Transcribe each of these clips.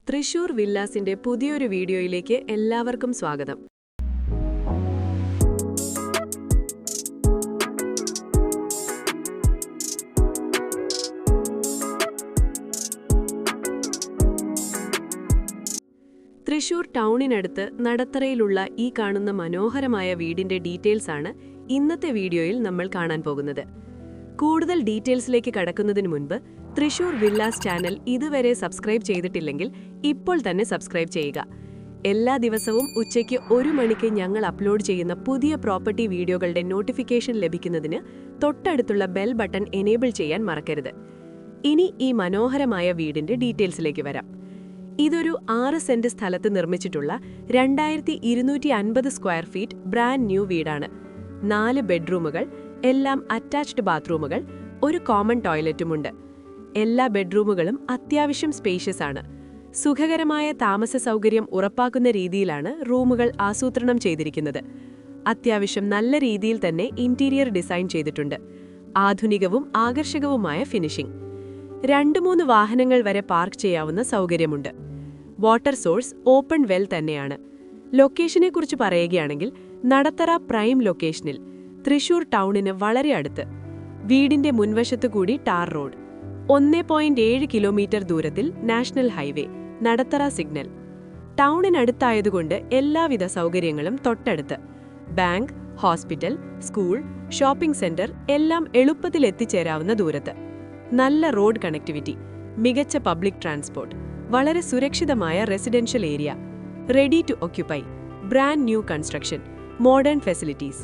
തൃശൂർ വില്ലാസിന്റെ പുതിയൊരു വീഡിയോയിലേക്ക് എല്ലാവർക്കും സ്വാഗതം. തൃശൂർ ടൗണിനടുത്ത് നടത്തറയിലുള്ള ഈ കാണുന്ന മനോഹരമായ വീടിന്റെ ഡീറ്റെയിൽസ് ആണ് ഇന്നത്തെ വീഡിയോയിൽ നമ്മൾ കാണാൻ പോകുന്നത്. കൂടുതൽ ഡീറ്റെയിൽസിലേക്ക് കടക്കുന്നതിന് മുൻപ് തൃശൂർ വില്ലാസ് ചാനൽ ഇതുവരെ സബ്സ്ക്രൈബ് ചെയ്തിട്ടില്ലെങ്കിൽ ഇപ്പോൾ തന്നെ സബ്സ്ക്രൈബ് ചെയ്യുക. എല്ലാ ദിവസവും ഉച്ചയ്ക്ക് 1 മണിക്ക് ഞങ്ങൾ അപ്ലോഡ് ചെയ്യുന്ന പുതിയ പ്രോപ്പർട്ടി വീഡിയോകളുടെ നോട്ടിഫിക്കേഷൻ ലഭിക്കുന്നതിന് തൊട്ടടുത്തുള്ള ബെൽ ബട്ടൺ എനേബിൾ ചെയ്യാൻ മറക്കരുത്. ഇനി ഈ മനോഹരമായ വീടിന്റെ ഡീറ്റെയിൽസിലേക്ക് വരാം. ഇതൊരു 6 സെന്റ് സ്ഥലത്ത് നിർമ്മിച്ചിട്ടുള്ള 2250 സ്ക്വയർ ഫീറ്റ് ബ്രാൻഡ് ന്യൂ വീടാണ്. 4 ബെഡ്റൂമുകൾ, എല്ലാം അറ്റാച്ച്ഡ് ബാത്റൂമുകൾ, ഒരു കോമൺ ടോയ്ലറ്റുമുണ്ട്. എല്ലാ ബെഡ്റൂമുകളും അത്യാവശ്യം സ്പേഷ്യസ് ആണ്. സുഖകരമായ താമസ സൗകര്യം ഉറപ്പാക്കുന്ന രീതിയിലാണ് റൂമുകൾ ആസൂത്രണം ചെയ്തിരിക്കുന്നത്. അത്യാവശ്യം നല്ല രീതിയിൽ തന്നെ ഇന്റീരിയർ ഡിസൈൻ ചെയ്തിട്ടുണ്ട്. ആധുനികവും ആകർഷകവുമായ ഫിനിഷിംഗ്. 2-3 വാഹനങ്ങൾ വരെ പാർക്ക് ചെയ്യാവുന്ന സൗകര്യമുണ്ട്. വാട്ടർ സോഴ്സ് ഓപ്പൺ വെൽ തന്നെയാണ്. ലൊക്കേഷനെക്കുറിച്ച് പറയുകയാണെങ്കിൽ നടത്തറ പ്രൈം ലൊക്കേഷനിൽ, തൃശൂർ ടൗണിന് വളരെ അടുത്ത്. വീടിന്റെ മുൻവശത്തുകൂടി ടാർ റോഡ്, 1.7 കിലോമീറ്റർ ദൂരത്തിൽ നാഷണൽ ഹൈവേ, നടത്തറ സിഗ്നൽ. ടൗണിനടുത്തായതുകൊണ്ട് എല്ലാവിധ സൗകര്യങ്ങളും തൊട്ടടുത്ത്. Bank, hospital, school, shopping centre എല്ലാം എളുപ്പത്തിൽ എത്തിച്ചേരാവുന്ന ദൂരത്ത്. നല്ല റോഡ് കണക്ടിവിറ്റി, മികച്ച പബ്ലിക് ട്രാൻസ്പോർട്ട്, വളരെ സുരക്ഷിതമായ residential area, ready to occupy, brand new construction, modern facilities.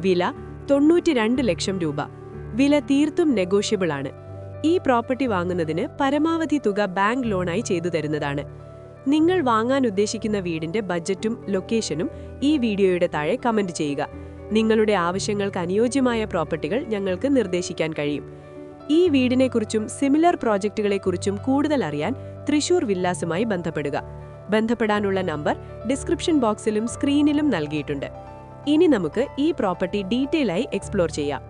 വില 92 ലക്ഷം രൂപ. വില തീർത്തും നെഗോഷ്യബിൾ ആണ്. ഈ പ്രോപ്പർട്ടി വാങ്ങുന്നതിന് പരമാവധി തുക ബാങ്ക് ലോണായി ചെയ്തു തരുന്നതാണ്. നിങ്ങൾ വാങ്ങാൻ ഉദ്ദേശിക്കുന്ന വീടിന്റെ ബജറ്റും ലൊക്കേഷനും ഈ വീഡിയോയുടെ താഴെ കമന്റ് ചെയ്യുക. നിങ്ങളുടെ ആവശ്യങ്ങൾക്ക് അനുയോജ്യമായ പ്രോപ്പർട്ടികൾ ഞങ്ങൾക്ക് നിർദ്ദേശിക്കാൻ കഴിയും. ഈ വീടിനെക്കുറിച്ചും സിമിലർ പ്രോജക്റ്റുകളെക്കുറിച്ചും കൂടുതൽ അറിയാൻ തൃശൂർ വില്ലാസുമായി ബന്ധപ്പെടുക. ബന്ധപ്പെടാനുള്ള നമ്പർ ഡിസ്ക്രിപ്ഷൻ ബോക്സിലും സ്ക്രീനിലും നൽകിയിട്ടുണ്ട്. ഇനി നമുക്ക് ഈ പ്രോപ്പർട്ടി ഡീറ്റെയിൽ ആയി എക്സ്പ്ലോർ ചെയ്യാം.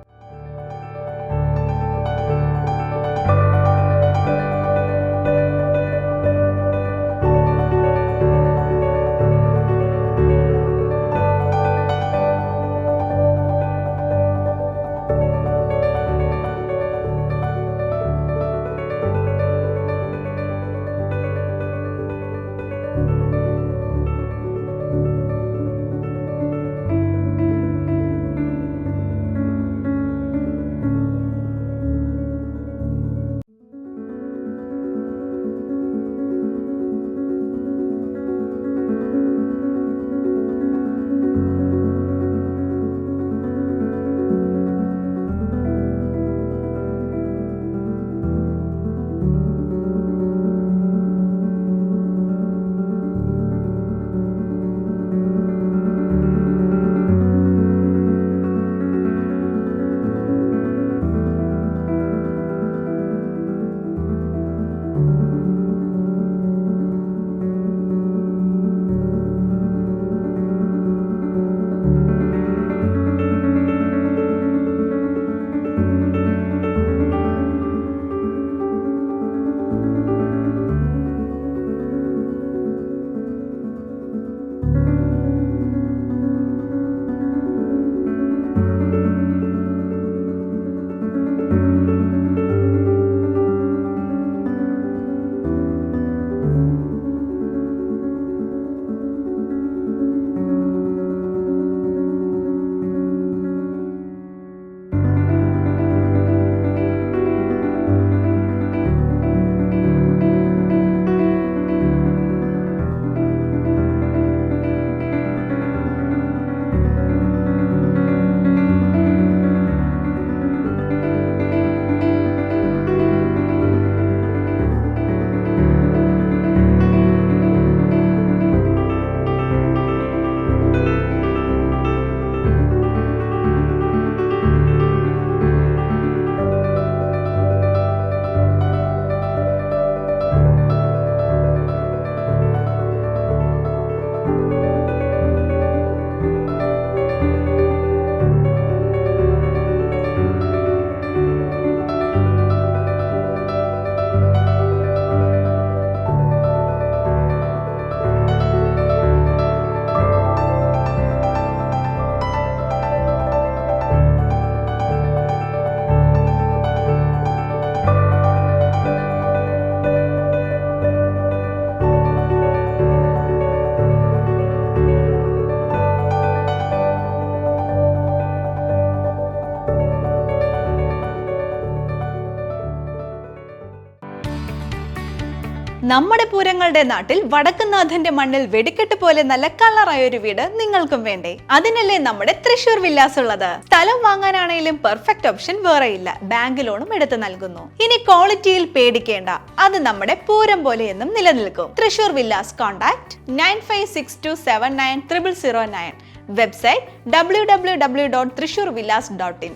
നമ്മുടെ പൂരങ്ങളുടെ നാട്ടിൽ വടക്കുന്നാഥന്റെ മണ്ണിൽ വെടിക്കെട്ട് പോലെ നല്ല കളറായ ഒരു വീട് നിങ്ങൾക്കും വേണ്ടേ? അതിനല്ലേ നമ്മുടെ തൃശൂർ വില്ലാസ് ഉള്ളത്. സ്ഥലം വാങ്ങാനാണെങ്കിലും പെർഫെക്റ്റ് ഓപ്ഷൻ വേറെയില്ല. ബാങ്ക് ലോണും എടുത്ത് നൽകുന്നു. ഇനി ക്വാളിറ്റിയിൽ പേടിക്കേണ്ട, അത് നമ്മുടെ പൂരം പോലെ എന്നും നിലനിൽക്കും. Thrissur villas. Contact 9562790009. Website www.trishurvillas.in.